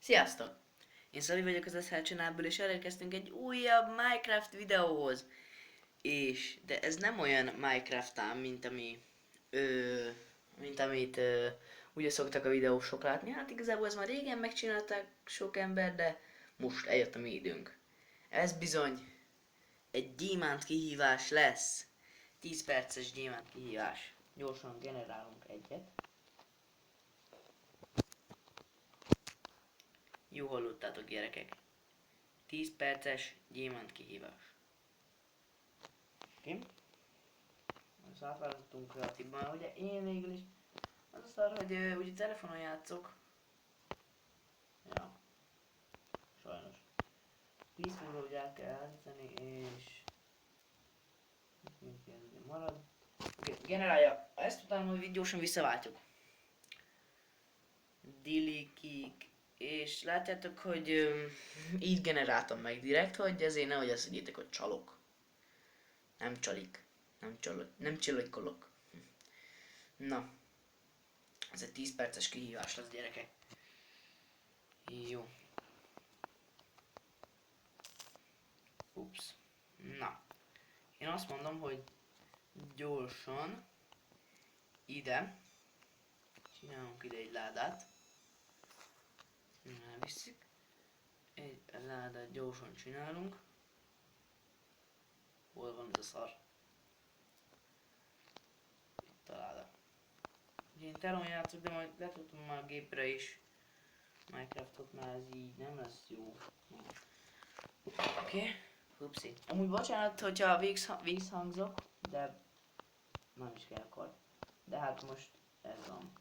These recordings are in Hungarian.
Sziasztok! Én Szabi vagyok az SHL csinálból, és elérkeztünk egy újabb Minecraft videóhoz. De ez nem olyan Minecraft ám, ö, mint amit ugye szoktak a videósok látni. Hát igazából ez már régen megcsinálták sok ember, de most eljött a mi időnk. Ez bizony egy gyémánt kihívás lesz. 10 perces gyémánt kihívás. Gyorsan generálunk egyet. Jó hallottátok, gyerekek. 10 perces gyémánt kihívás. Oké? Most átváltottunk kreatívban, ugye én végül is az a szar, hogy ugye telefonon játszok. Ja, sajnos. 10 múlva ugye el kell állítani, és ugye marad. Oké, generálja. Ezt utána hogy gyorsan visszaváltjuk. Dilikik. És látjátok, hogy így generáltam meg direkt, hogy ezért nehogy azt higgyétek, hogy csalok. Nem csalik. Nem csillakolok. Na, ez egy 10 perces kihívás lesz, gyerekek. Jó. Ups. Na. Én azt mondom, hogy gyorsan ide csinálunk ide egy ládát. Elvisszük. Egy ládát gyorsan csinálunk. Hol van ez a szar? Itt a láda. Ugye én telón játszok, de majd letudtam már a gépre is. Minecraftot már ez így nem lesz jó. Oké. Upsi. Amúgy bocsánat, hogyha vízhangzok, de nem is kell akkor. De hát most ez van.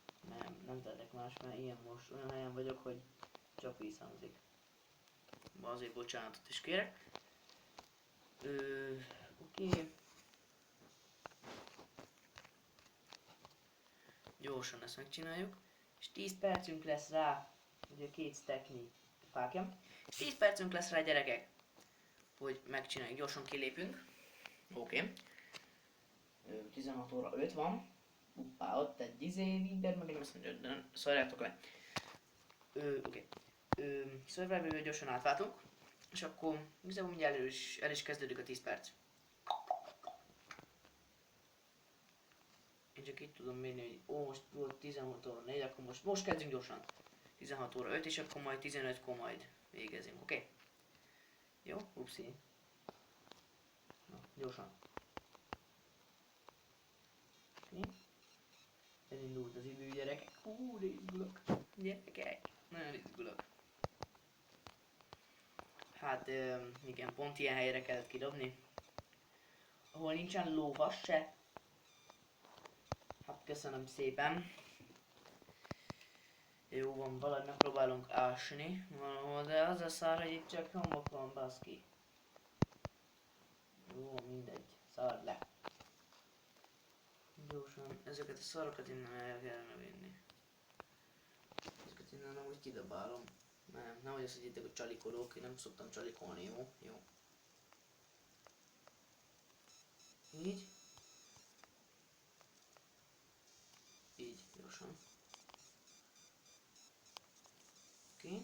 Nem tehetek más, mert ilyen most olyan helyen vagyok, hogy csak vízhangzik. Azért bocsánatot is kérek. Oké. Gyorsan ezt megcsináljuk. És 10 percünk lesz rá. Ugye 2 stacknyi fákja. 10 percünk lesz rá, gyerekek, hogy megcsináljuk. Gyorsan kilépünk. Oké. 16 óra 5 van. Hoppá, ott egy Viber, meg egy Messenger, de szarjátok le. Oké. Survival-ből gyorsan átváltunk. És akkor igazából mindjárt el is kezdődik a 10 perc. Én csak itt tudom mérni, hogy most volt 16 óra 4, akkor most kezdjünk gyorsan. 16 óra 5, és akkor majd 15-kor majd végezünk, oké? Jó? Upsi. Na, gyorsan. Oké. Elindult az idő, gyerekek. Hú, de izgulok. Gyerekek. Nagyon izgulok. Hát, igen, pont ilyen helyre kellett kidobni. Ahol nincsen lóvas se. Hát köszönöm szépen. Jó van, valahogy megpróbálunk ásni valahol, de az a szar, hogy itt csak homok van, baszki. Jó, mindegy, szar le. Gyorsan, ezeket a szarokat innen el kellene vinni. Ezeket innen amúgy kidobálom. Nehogy azt higgyétek, hogy csalikolok, én nem szoktam csalikolni, jó? Jó. Így. Így, gyorsan. Oké.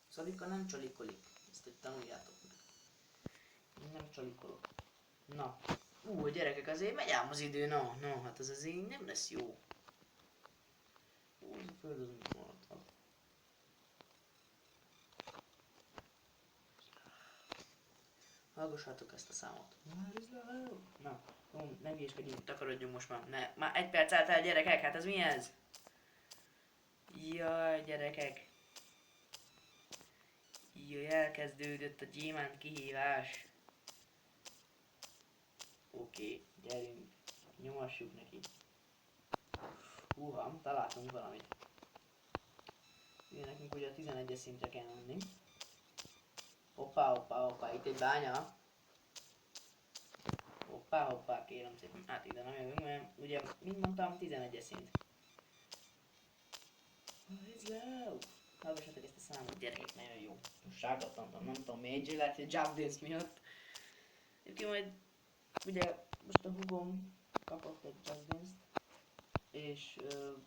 Szabika nem csalikolik. Ezt hogy tanuljátok meg. Én nem csalikolok. Na. Gyerekek, azért megy ám az idő, no, hát ez azért nem lesz jó. Ez a föld az mit maradhat. Hallgassátok ezt a számot. Na, ne hülyéskedjünk, takarodjunk most már. Már 1 perc eltelt, gyerekek, hát ez mi ez? Jaj, gyerekek. Jaj, elkezdődött a gyémánt kihívás. Oké, gyerünk, nyomassuk neki. Húha, találtunk valamit. Ugye nekünk ugye a 11-es szintre kell menni. Hoppá, itt egy bánya. Hoppá, kérem szépen. Hát ide nem jövünk, mert ugye, mint mondtam, 11-es szint. Let's go! Hallgassatok ezt a számot, gyerekek, nagyon jó. Most sárgatlantam, nem tudom miért, lehet, hogy Just Dance miatt. Egyébként majd, ugye, most a hugom kapott egy Just Dance-t, és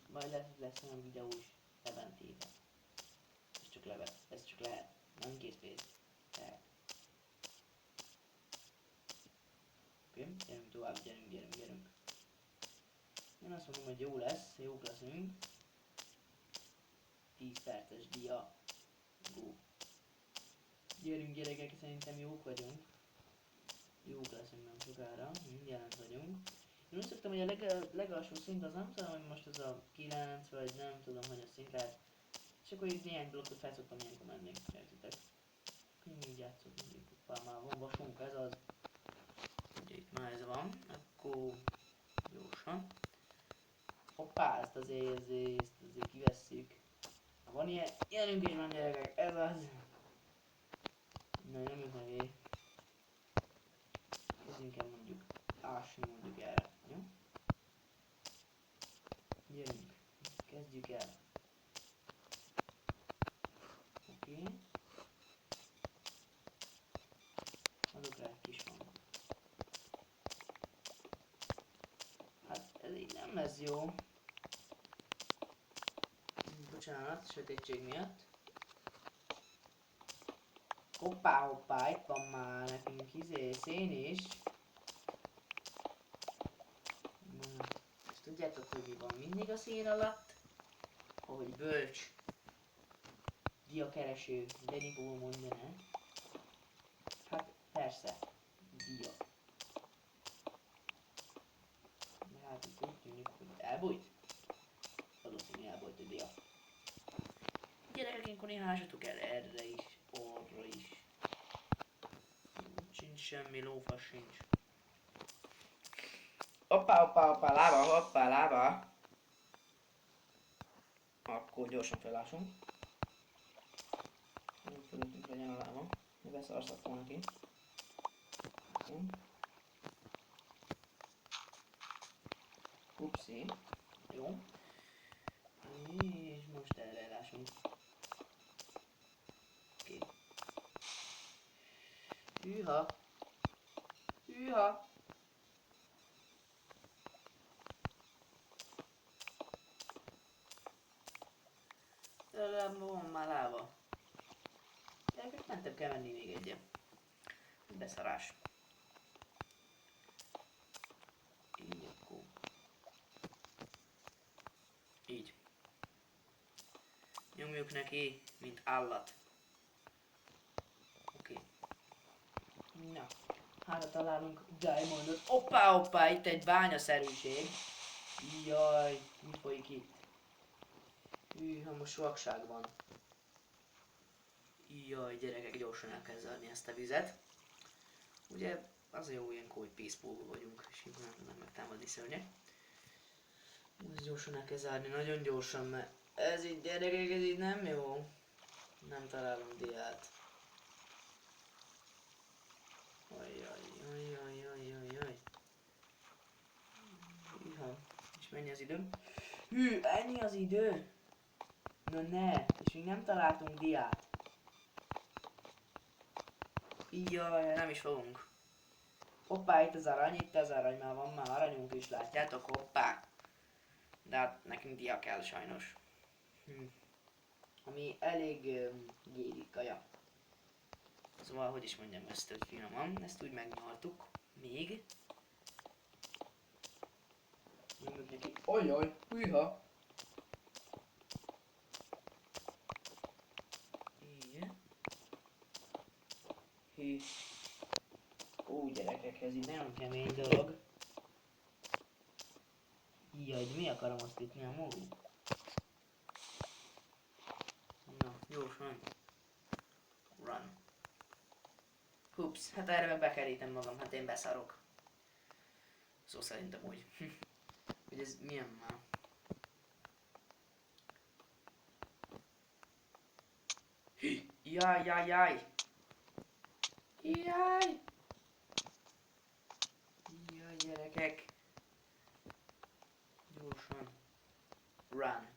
majd lesz olyan videó is ebben. csak levet. Ez csak lehet. Nem két pénz. Lehet. Oké, gyerünk tovább, gyerünk. Én azt mondom, hogy jó lesz, jók leszünk. 10 perces dia. Go. Gyerünk gyerekek, szerintem jók vagyunk. Jók leszünk nem sokára, mindjárt vagyunk. Én úgy szoktam, hogy a legalsó szint az nem tudom, hogy most az a 9 vagy nem tudom, hogy a szint lehet. És akkor itt néhány blokkot fel szoktam ilyenkor menni, értitek? Mindig játszok, mindig már van vasunk, ez az. Ugye itt már ez van, akkor gyorsan. Hoppá, ezt azért kivesszük. Van ilyenünk is van gyerekek, ez az. Na, nyomjuk meg kezdjünk el mondjuk ásni mondjuk erre, jó? Gyerünk, kezdjük el. Oké. Adok rá egy kis hangot. Hát ez így nem lesz jó. Bocsánat, sötétség miatt. Hoppá, itt van már nekünk szén is. És tudjátok, hogy mi van mindig a szén alatt? Ahogy bölcs diakereső Danny mondja, ne? Hát persze, dia. De hát itt úgy tűnik, hogy elbújt. Valószínűleg elbújt a dia. Gyerekek, én konihássatok el erre is, arra is. Sincs semmi, lófasz sincs. Hoppá, lába. Akkor gyorsan felásunk. Fölöttünk legyen a lába. Beszarszak volna ki. Upsi. Jó. És most erre elásunk. Oké. Hűha. Legalább van már lába. Gyerekek, mentem kell menni még egyet. Beszarás. Így akkor. Így. Nyomjuk neki, mint állat. Oké. Na. Hátra találunk Diamondot. Hoppá, itt egy bányaszerűség. Jaj, mi folyik itt? Hűha, most vakság van. Jaj, gyerekek, gyorsan el kell zárni ezt a vizet. Ugye, az jó ilyenkor, hogy peaceful vagyunk, és így nem tudnak megtámadni szörnyek. Most gyorsan el kell zárni, nagyon gyorsan, mert ez így, gyerekek, ez így nem jó. Nem találunk diát. Ajjaj. Hűha, és mennyi az idő? Hű, ennyi az idő? Na ne, és még nem találtunk diát. Jaj, nem is fogunk. Hoppá, itt az arany, már van már aranyunk is, látjátok, hoppá. De hát nekünk dia kell sajnos. Ami elég géri kaja. Szóval, hogy is mondjam ezt, hogy finoman, ezt úgy megnyaltuk. Még. Nyomjuk neki. Ojjaj, hűha. Hű. Ó, gyerekek, ez így nagyon kemény dolog. Jaj, de mi akarom azt itt a maguk? Na, gyorsan. Run. Hups, hát erre meg bekerítem magam, hát én beszarok. Szó szerintem úgy. Hogy ez milyen már? Jaj! Jaj, gyerekek. Gyorsan. Run.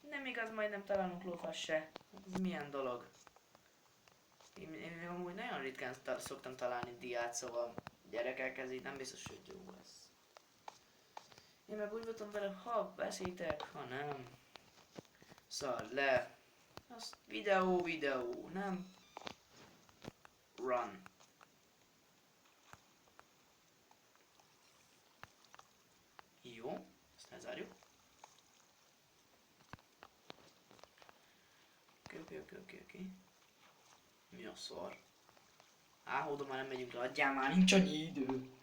Nem igaz, majdnem találunk lófasz se. Ez milyen dolog? Én amúgy nagyon ritkán szoktam találni diát, szóval gyerekek, ez így nem biztos, hogy jó lesz. Én meg úgy voltam vele, ha veszitek, ha nem. Szar le. Az videó, nem? Run. Jó, ezt lezárjuk. Oké. Mi a szar? Oda már nem megyünk le, adjál már, nincs annyi idő.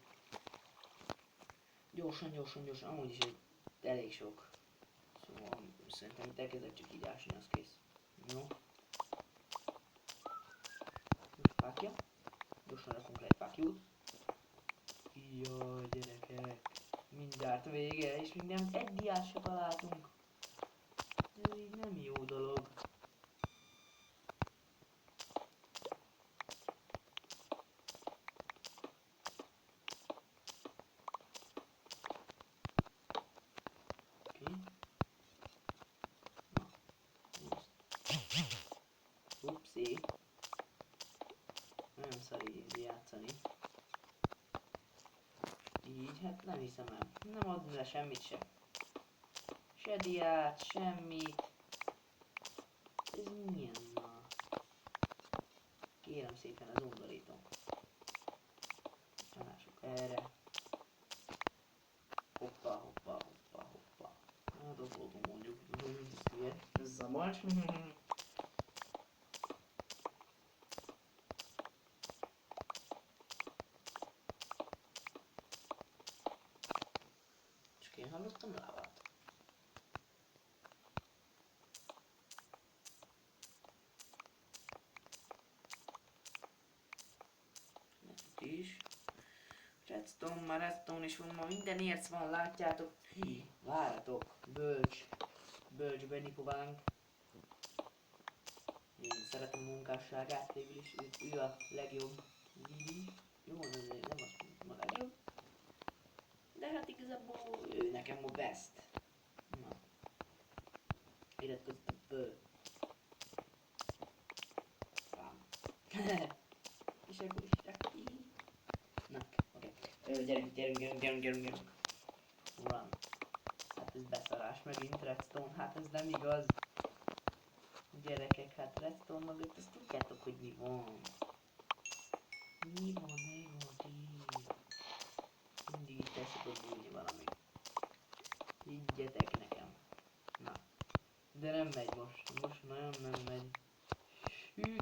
Gyorsan, amúgy is elég sok. Szóval szerintem itt elkezdek csak így ásni, az kész. Jó. Fákja. Gyorsan rakunk le egy fákjót. Jaj, gyerekek. Mindjárt vége, és még nem egy diát se találtunk. Ez így nem jó dolog. Upsi. Nagyon szar így játszani. Így, hát nem hiszem el. Nem adni le semmit sem. Se diát, semmit. Ez milyen ma? Kérem szépen, ez undorító. Csalások erre. Hoppa. Hát ott voltunk mondjuk. Ez zavarcs. Csak én hallottam lávát. Is. Redstone is van, ma minden érc van, látjátok? Várjatok, bölcs Benikovánk. Én szeretem a munkásságát, végül is ő a legjobb. Jó, nem azt mondom, a legjobb. De hát igazából ő nekem a best. Na. Iratkozzatok föl. És akkor is csak így. Na, oké. Gyerünk. Run. Hát ez beszarás megint redstone, hát ez nem igaz. Gyerekek, hát redstone mögött azt tudjátok, hogy mi van. Mi van így? Mindig itt el szokott bújni valami. Higgyetek nekem. Na. De nem megy most nagyon nem megy.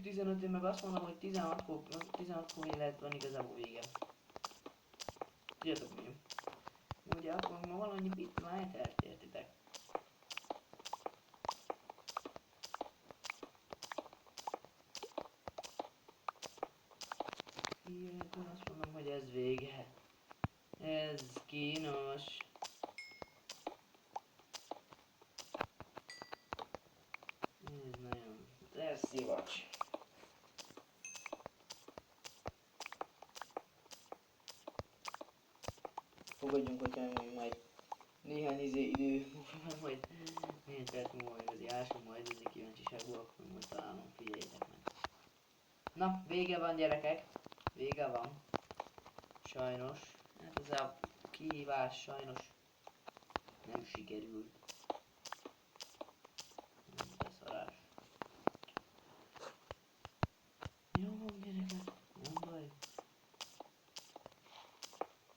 15, én meg azt mondom, hogy 16-kor lehet van igazából vége. Tudjátok mi? Ugye akkor ma valannyi bit már eltértitek. Én azt mondom, hogy ez vége. Ez kínos. Ez nagyon... Ez szivacs. Fogadjunk, hogyha még majd néhány idő, majd néhány perc múlva igazi ásom, majd ezért kíváncsiságú, akkor majd találom, figyeljétek meg. Na, vége van gyerekek, vége van. Sajnos, hát ez a kihívás sajnos nem sikerült. Beszarás. Jó van gyerekek, nem baj.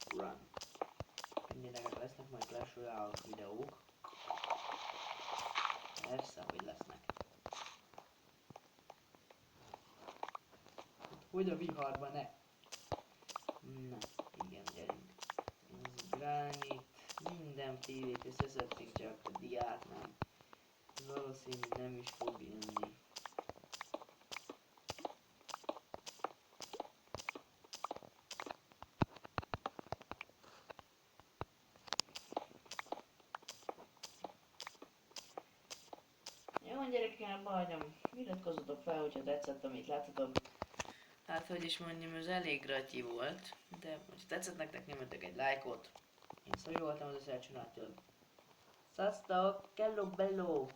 Run. Gyerekek, lesznek majd Clash Royale videók. Persze, hogy lesznek. Hogy a viharban ne? Na, igen, gyerünk. Ez gránit, mindenfélét összeszedtünk, csak a diát nem. Valószínű nem is fog jönni. Jó, gyerekek, abba hagyom. Iratkozzatok fel, hogyha tetszett, amit láttatok. Hát, hogy is mondjam, ez elég gratyi volt, de ha tetszett nektek, nyomjatok egy lájkot. Én Szabi voltam, az a Szercsinától. Szasztok, kello bello!